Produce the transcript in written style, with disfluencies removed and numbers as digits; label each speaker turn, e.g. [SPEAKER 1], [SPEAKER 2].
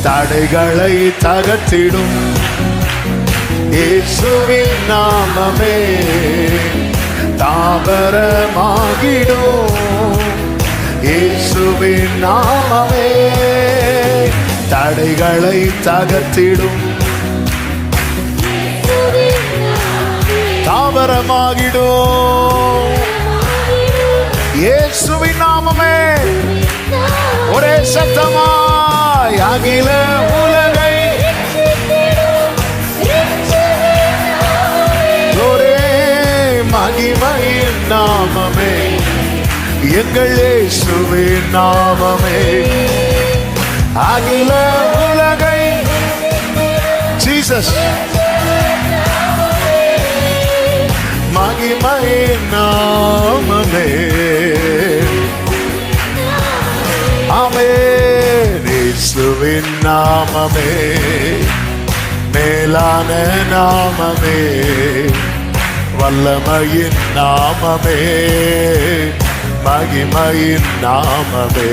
[SPEAKER 1] தடைகளை தகர்த்திடும் இயேசுவின் நாமமே தாவரமாகிடும். இயேசுவின் நாமமே தடைகளை தகர்த்திடும் தாவரமாகிடும். இயேசுவின் நாமமே ஒரே சத்தமாய் அகில உலகை ஒரே மகிமையின் நாமமே எங்கள் இயேசுவின் நாமமே அகில உலகை ஜீசஸ் மகிமையின் நாமமே. ஆமென். இயேசுவின் நாமமே மேலான நாமமே வல்லமையின் நாமமே மகிமையின் நாமமே.